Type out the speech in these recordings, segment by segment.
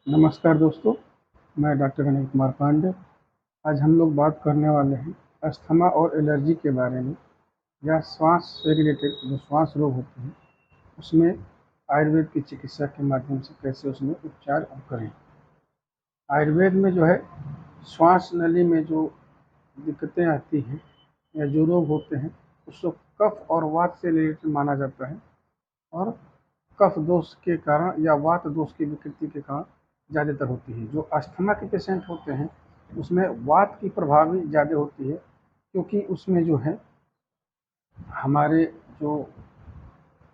नमस्कार दोस्तों, मैं डॉक्टर अनिल कुमार पांडे। आज हम लोग बात करने वाले हैं अस्थमा और एलर्जी के बारे में, या श्वास से रिलेटेड जो श्वास रोग होते हैं उसमें आयुर्वेद की चिकित्सा के माध्यम से कैसे उसमें उपचार हम करें। आयुर्वेद में जो है श्वास नली में जो दिक्कतें आती हैं या जो रोग होते हैं उसको कफ और वात से रिलेटेड माना जाता है, और कफ दोष के कारण या वात दोष की विकृति के कारण ज़्यादातर होती है। जो अस्थमा के पेशेंट होते हैं उसमें वात की प्रभावी ज़्यादा होती है, क्योंकि उसमें जो है हमारे जो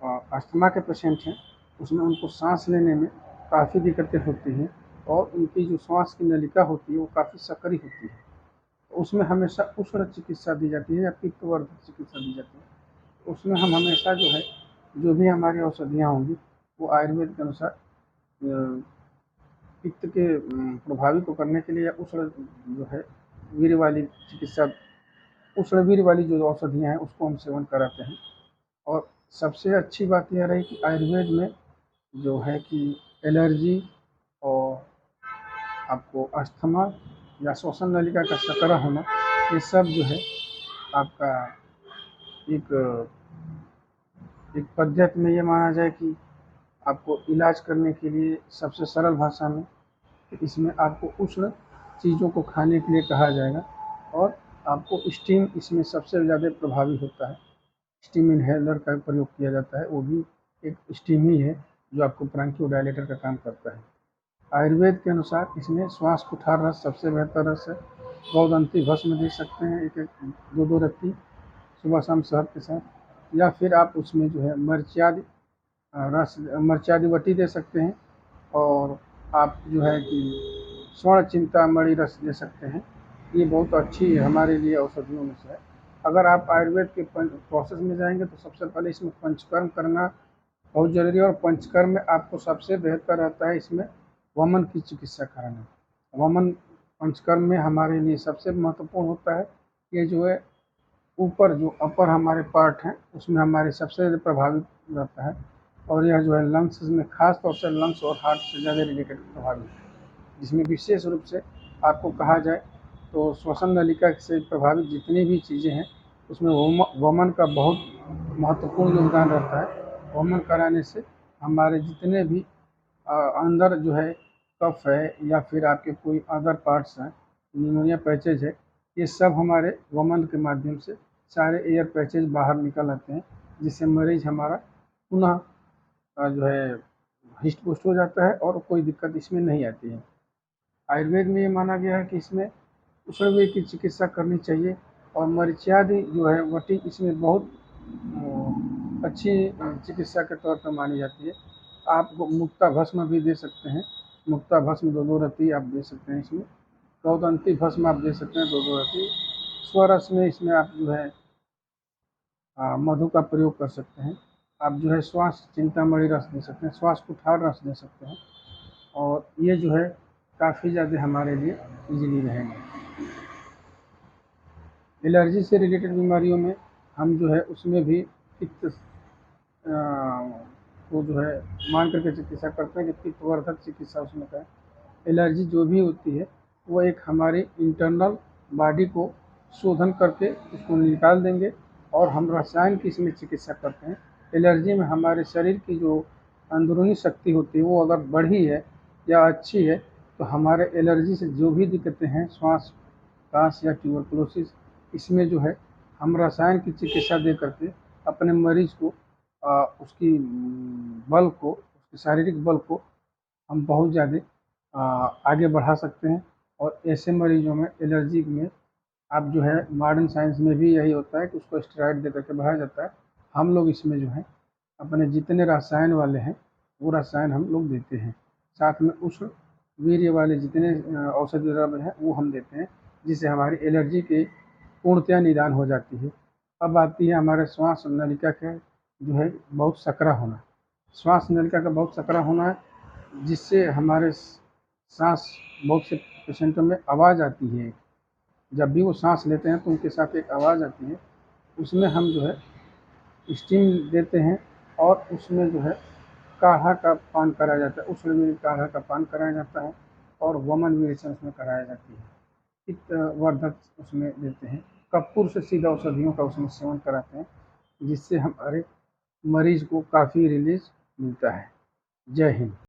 अस्थमा के पेशेंट हैं उसमें उनको सांस लेने में काफ़ी दिक्कतें होती हैं, और उनकी जो श्वास की नलिका होती है वो काफ़ी सकरी होती है। तो उसमें हमेशा उष्ण चिकित्सा दी जाती है या पित्तवर्धक चिकित्सा दी जाती है। उसमें हम हमेशा जो है जो भी हमारी औषधियाँ होंगी वो आयुर्वेद के अनुसार पित्त के प्रभावी को करने के लिए या उष्ण जो है वीर्य वाली चिकित्सा, उष्ण वीर्य वाली जो औषधियाँ हैं उसको हम सेवन कराते हैं। और सबसे अच्छी बात यह रही कि आयुर्वेद में जो है कि एलर्जी और आपको अस्थमा या श्वसन नलिका का सकरा होना, ये सब जो है आपका एक एक पद्धति में ये माना जाए कि आपको इलाज करने के लिए सबसे सरल भाषा में कि इसमें आपको उष्ण चीज़ों को खाने के लिए कहा जाएगा, और आपको स्टीम इसमें सबसे ज़्यादा प्रभावी होता है। स्टीम इनहेलर का प्रयोग किया जाता है, वो भी एक स्टीम ही है जो आपको ब्रांकियोडायलेटर का काम करता है। आयुर्वेद के अनुसार इसमें श्वास कुठार रस सबसे बेहतर रस है। गौदंती भस्म दे सकते हैं एक एक दो दो रत्ती सुबह शाम शहद के साथ, या फिर आप उसमें जो है मिर्चादि रस मिर्चादिवटी दे सकते हैं, और आप जो है कि स्वर्ण चिंतामणि रस दे सकते हैं। ये बहुत अच्छी हमारे लिए औषधियों में से है। अगर आप आयुर्वेद के प्रोसेस में जाएंगे तो सबसे पहले इसमें पंचकर्म करना बहुत ज़रूरी है, और पंचकर्म में आपको सबसे बेहतर रहता है इसमें वमन की चिकित्सा कराना। वमन पंचकर्म में हमारे लिए सबसे महत्वपूर्ण होता है। ये जो है ऊपर जो अपर हमारे पार्ट हैं उसमें हमारे सबसे ज़्यादा प्रभावित रहता है, और यह जो है लंग्स में खास तौर से लंग्स और हार्ट से ज़्यादा रिलेटेड प्रभावित है। जिसमें विशेष रूप से आपको कहा जाए तो श्वसन नलिका से प्रभावित जितनी भी चीज़ें हैं उसमें वमन का बहुत महत्वपूर्ण योगदान रहता है। वमन कराने से हमारे जितने भी अंदर जो है कफ है या फिर आपके कोई अदर पार्ट्स हैं, निमोनिया पैचेज है, ये सब हमारे वमन के माध्यम से सारे एयर पैचेज बाहर निकल आते हैं, जिससे मरीज हमारा पुनः जो है हिस्ट पुष्ट हो जाता है और कोई दिक्कत इसमें नहीं आती है। आयुर्वेद में ये माना गया है कि इसमें उष्णवीर्य की चिकित्सा करनी चाहिए, और मरीच्यादि जो है वटी इसमें बहुत अच्छी चिकित्सा के तौर पर मानी जाती है। आप मुक्ता भस्म भी दे सकते हैं, मुक्ता भस्म दो दो रत्ती आप दे सकते हैं इसमें। गौदंती भस्म आप दे सकते हैं दो दो रत्ती। स्वरस में इसमें आप जो है मधु का प्रयोग कर सकते हैं। आप जो है श्वास चिंतामणि रस दे सकते हैं, श्वास कुठार रस दे सकते हैं, और ये जो है काफ़ी ज़्यादा हमारे लिए इजीली रहेंगे। एलर्जी से रिलेटेड बीमारियों में हम जो है उसमें भी पित्त को जो है मान करके चिकित्सा करते हैं कि पित्तवर्धक चिकित्सा उसमें करें। एलर्जी जो भी होती है वो एक हमारी इंटरनल बॉडी को शोधन करके उसको निकाल देंगे, और हम रसायन की इसमें चिकित्सा करते हैं। एलर्जी में हमारे शरीर की जो अंदरूनी शक्ति होती है वो अगर बढ़ी है या अच्छी है तो हमारे एलर्जी से जो भी दिक्कतें हैं श्वास काश या ट्यूबरकुलोसिस, इसमें जो है हम रसायन की चिकित्सा दे करके अपने मरीज को उसकी बल को, उसके शारीरिक बल को हम बहुत ज़्यादा आगे बढ़ा सकते हैं। और ऐसे मरीजों में एलर्जी में आप जो है मॉडर्न साइंस में भी यही होता है कि उसको स्टेरॉइड दे करके बढ़ाया जाता है। हम लोग इसमें जो है अपने जितने रसायन वाले हैं वो रसायन हम लोग देते हैं, साथ में उष्ण वीर्य वाले जितने औषधि द्रव्य हैं वो हम देते हैं, जिससे हमारी एलर्जी की पूर्णतया निदान हो जाती है। अब आती है हमारे श्वास नलिका का जो है बहुत सकरा होना। श्वास नलिका का बहुत सकरा होना है, जिससे हमारे सांस बहुत से पेशेंटों में आवाज़ आती है। जब भी वो सांस लेते हैं तो उनके साथ एक आवाज़ आती है, उसमें हम जो है स्टीम देते हैं, और उसमें जो है काढ़ा का पान कराया जाता है, उष्णवीर्य काढ़ा का पान कराया जाता है और वमन विरेचन उसमें कराई जाती है। पित्तवर्धक उसमें देते हैं। कपूर से सीधा औषधियों का उसमें सेवन कराते हैं, जिससे हमारे मरीज को काफ़ी रिलीज मिलता है। जय हिंद।